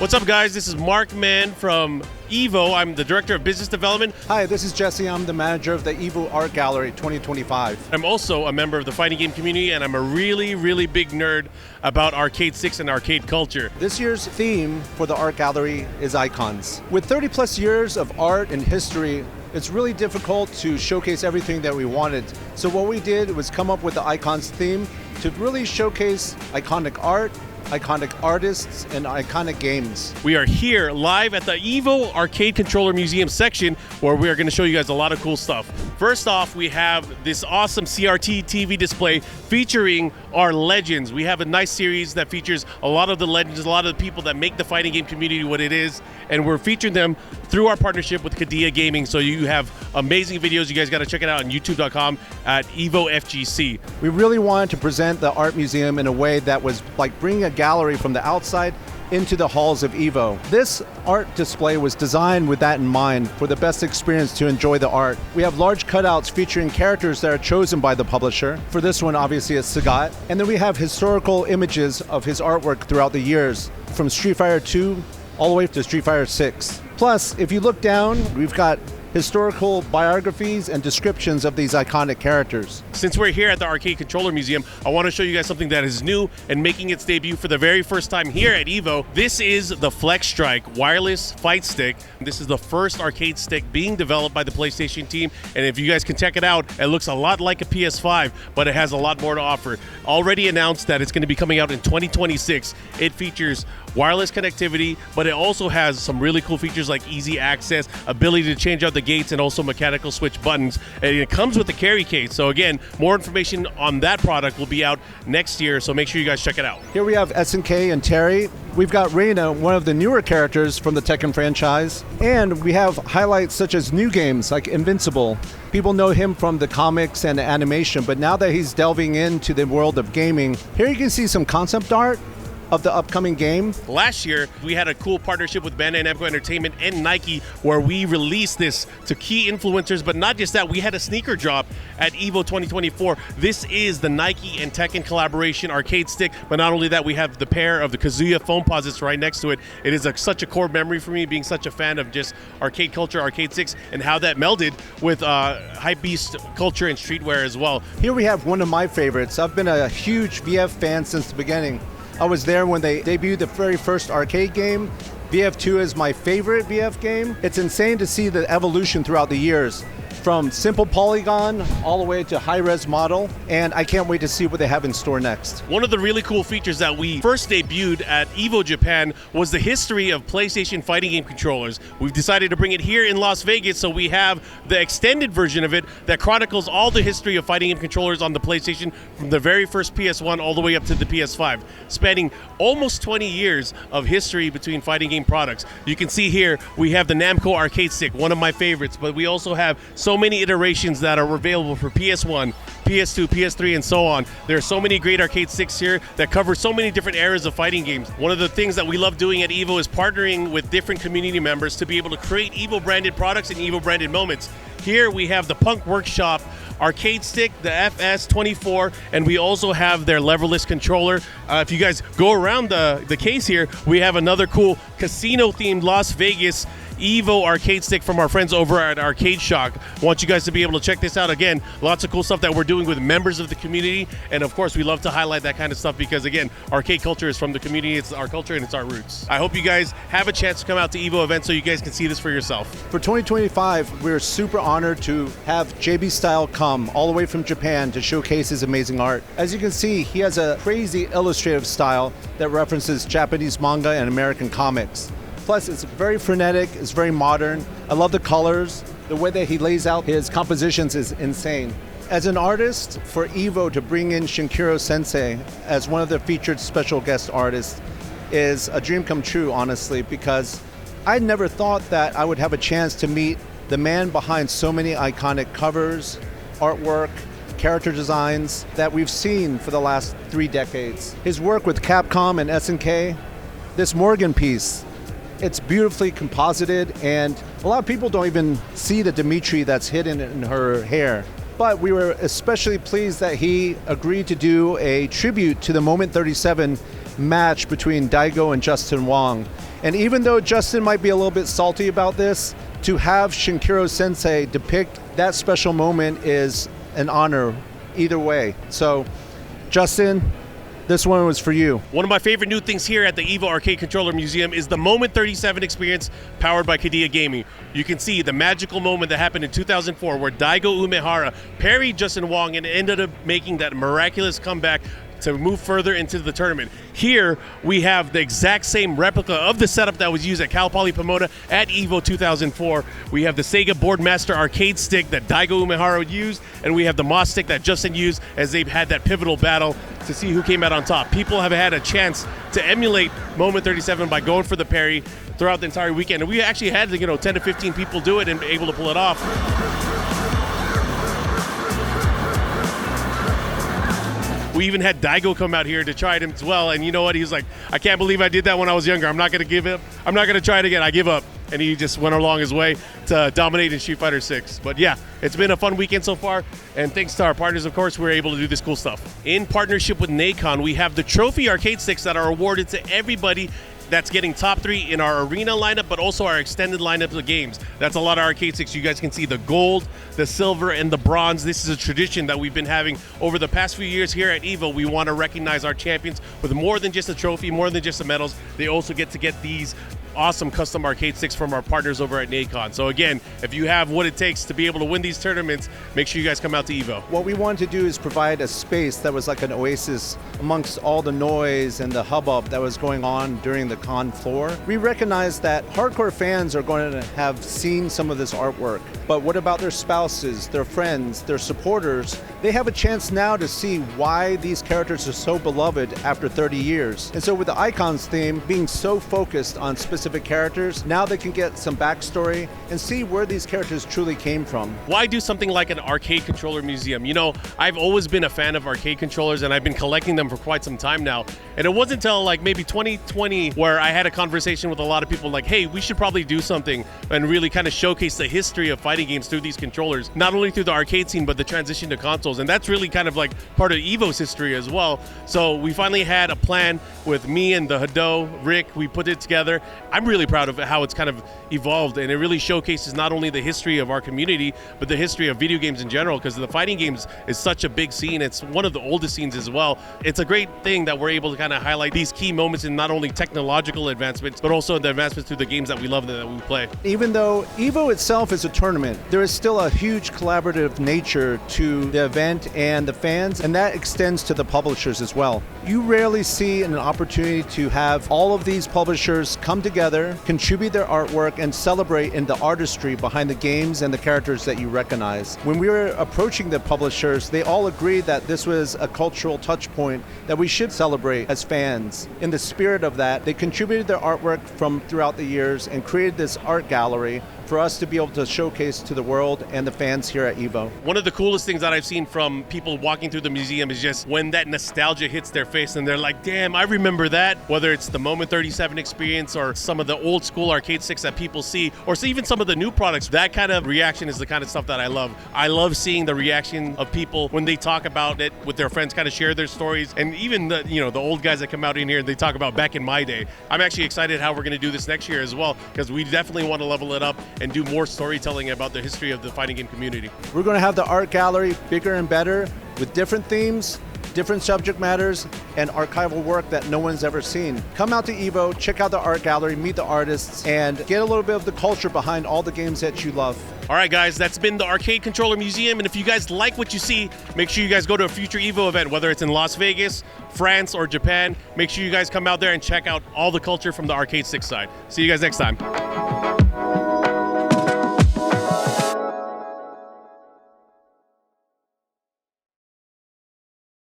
What's up, guys? This is MarkMan from Evo. I'm the Director of Business Development. Hi, this is Jesse. I'm the manager of the Evo Art Gallery 2025. I'm also a member of the fighting game community, and I'm a really big nerd about arcade 6 and arcade culture. This year's theme for the art gallery is icons. With 30 plus years of art and history, it's really difficult to showcase everything that we wanted. So what we did was come up with the icons theme to really showcase iconic art, iconic artists, and iconic games. We are here live at the Evo Arcade Controller Museum section, where we are going to show you guys a lot of cool stuff. First off, we have this awesome CRT TV display featuring our legends. We have a nice series that features a lot of the legends, a lot of the people that make the fighting game community what it is, and we're featuring them through our partnership with Kadia Gaming. So you have amazing videos. You guys got to check it out on youtube.com at EvoFGC. We really wanted to present the art museum in a way that was like bringing a gallery from the outside into the halls of Evo. This art display was designed with that in mind, for the best experience to enjoy the art. We have large cutouts featuring characters that are chosen by the publisher. For this one, obviously, it's Sagat. And then we have historical images of his artwork throughout the years, from Street Fighter 2 all the way to Street Fighter 6. Plus, if you look down, we've got historical biographies and descriptions of these iconic characters. Since we're here at the Arcade Controller Museum, I want to show you guys something that is new and making its debut for the very first time here at Evo. This is the Flex Strike wireless fight stick. This is the first arcade stick being developed by the PlayStation team, and if you guys can check it out, it looks a lot like a PS5, but it has a lot more to offer. Already announced that it's going to be coming out in 2026. It features wireless connectivity, but it also has some really cool features like easy access, ability to change out the gates, and also mechanical switch buttons. And it comes with the carry case. So again, more information on that product will be out next year, so make sure you guys check it out. Here we have SNK and Terry. We've got Reina, one of the newer characters from the Tekken franchise. And we have highlights such as new games like Invincible. People know him from the comics and the animation, but now that he's delving into the world of gaming, here you can see some concept art of the upcoming game. Last year, we had a cool partnership with Bandai Namco Entertainment and Nike, where we released this to key influencers, but not just that, we had a sneaker drop at Evo 2024. This is the Nike and Tekken collaboration arcade stick, but not only that, we have the pair of the Kazuya foam posits right next to it. It is such a core memory for me, being such a fan of just arcade culture, arcade sticks, and how that melded with hypebeast culture and streetwear as well. Here we have one of my favorites. I've been a huge VF fan since the beginning. I was there when they debuted the very first arcade game. VF2 is my favorite VF game. It's insane to see the evolution throughout the years, from simple polygon all the way to high-res model, and I can't wait to see what they have in store next. One of the really cool features that we first debuted at Evo Japan was the history of PlayStation fighting game controllers. We've decided to bring it here in Las Vegas, so we have the extended version of it that chronicles all the history of fighting game controllers on the PlayStation from the very first PS1 all the way up to the PS5, spanning almost 20 years of history between fighting game products. You can see here we have the Namco arcade stick, one of my favorites, but we also have so many iterations that are available for PS1, PS2, PS3, and so on. There are so many great arcade sticks here that cover so many different eras of fighting games. One of the things that we love doing at Evo is partnering with different community members to be able to create Evo branded products and Evo branded moments. Here we have the Punk Workshop arcade stick, the FS24, and we also have their leverless controller. If you guys go around the case here, we have another cool casino-themed Las Vegas Evo arcade stick from our friends over at Arcade Shock. I want you guys to be able to check this out. Again, lots of cool stuff that we're doing with members of the community, and of course we love to highlight that kind of stuff because again, arcade culture is from the community, it's our culture and it's our roots. I hope you guys have a chance to come out to Evo events so you guys can see this for yourself. For 2025, we're super honored to have Jbstyle come all the way from Japan to showcase his amazing art. As you can see, he has a crazy illustrative style that references Japanese manga and American comics. Plus, it's very frenetic, it's very modern. I love the colors. The way that he lays out his compositions is insane. As an artist, for Evo to bring in Shinkiro Sensei as one of the featured special guest artists is a dream come true, honestly, because I never thought that I would have a chance to meet the man behind so many iconic covers, artwork, character designs that we've seen for the last 3 decades. His work with Capcom and SNK, this Morgan piece, it's beautifully composited, and a lot of people don't even see the Dimitri that's hidden in her hair. But we were especially pleased that he agreed to do a tribute to the Moment 37 match between Daigo and Justin Wong. And even though Justin might be a little bit salty about this, to have Shinkiro Sensei depict that special moment is an honor either way. So, Justin, this one was for you. One of my favorite new things here at the EVO Arcade Controller Museum is the Moment 37 experience powered by Qiddiya Gaming. You can see the magical moment that happened in 2004 where Daigo Umehara parried Justin Wong and ended up making that miraculous comeback to move further into the tournament. Here, we have the exact same replica of the setup that was used at Cal Poly Pomona at EVO 2004. We have the Sega Boardmaster arcade stick that Daigo Umehara used, and we have the Moss stick that Justin used as they've had that pivotal battle to see who came out on top. People have had a chance to emulate Moment 37 by going for the parry throughout the entire weekend, and we actually had 10 to 15 people do it and be able to pull it off. We even had Daigo come out here to try it as well, and you know what? He's like, I can't believe I did that when I was younger. I'm not going to give up. I'm not going to try it again. I give up. And he just went along his way to dominate in Street Fighter 6. But yeah, it's been a fun weekend so far, and thanks to our partners, of course, we're able to do this cool stuff. In partnership with Nacon, we have the trophy arcade sticks that are awarded to everybody that's getting top 3 in our arena lineup, but also our extended lineup of games. That's a lot of arcade sticks. You guys can see the gold, the silver, and the bronze. This is a tradition that we've been having over the past few years here at EVO. We want to recognize our champions with more than just a trophy, more than just the medals. They also get to get these awesome custom arcade sticks from our partners over at Nacon. So again, if you have what it takes to be able to win these tournaments, make sure you guys come out to EVO. What we wanted to do is provide a space that was like an oasis amongst all the noise and the hubbub that was going on during the con floor. We recognize that hardcore fans are going to have seen some of this artwork, but what about their spouses, their friends, their supporters? They have a chance now to see why these characters are so beloved after 30 years. And so with the Icons theme being so focused on specific characters, now they can get some backstory and see where these characters truly came from. Why do something like an arcade controller museum? You know, I've always been a fan of arcade controllers, and I've been collecting them for quite some time now. And it wasn't until like maybe 2020 where I had a conversation with a lot of people like, hey, we should probably do something and really kind of showcase the history of fighting games through these controllers, not only through the arcade scene, but the transition to consoles. And that's really kind of like part of EVO's history as well. So we finally had a plan with me and the Hado, Rick, we put it together. I'm really proud of how it's kind of evolved, and it really showcases not only the history of our community, but the history of video games in general, because the fighting games is such a big scene. It's one of the oldest scenes as well. It's a great thing that we're able to kind of highlight these key moments in not only technological advancements, but also the advancements through the games that we love and that we play. Even though EVO itself is a tournament, there is still a huge collaborative nature to the event and the fans, and that extends to the publishers as well. You rarely see an opportunity to have all of these publishers come together, contribute their artwork, and celebrate in the artistry behind the games and the characters that you recognize. When we were approaching the publishers, they all agreed that this was a cultural touch point that we should celebrate as fans. In the spirit of that, they contributed their artwork from throughout the years and created this art gallery for us to be able to showcase to the world and the fans here at EVO. One of the coolest things that I've seen from people walking through the museum is just when that nostalgia hits their face and they're like, damn, I remember that. Whether it's the Moment 37 experience or some of the old school arcade sticks that people see, or even some of the new products, that kind of reaction is the kind of stuff that I love. I love seeing the reaction of people when they talk about it with their friends, kind of share their stories, and even the the old guys that come out in here and they talk about back in my day. I'm actually excited how we're going to do this next year as well, because we definitely want to level it up and do more storytelling about the history of the fighting game community. We're going to have the art gallery bigger and better with different themes, different subject matters, and archival work that no one's ever seen. Come out to EVO, check out the art gallery, meet the artists, and get a little bit of the culture behind all the games that you love. All right, guys, that's been the Arcade Controller Museum, and if you guys like what you see, make sure you guys go to a future EVO event, whether it's in Las Vegas, France, or Japan. Make sure you guys come out there and check out all the culture from the arcade stick side. See you guys next time.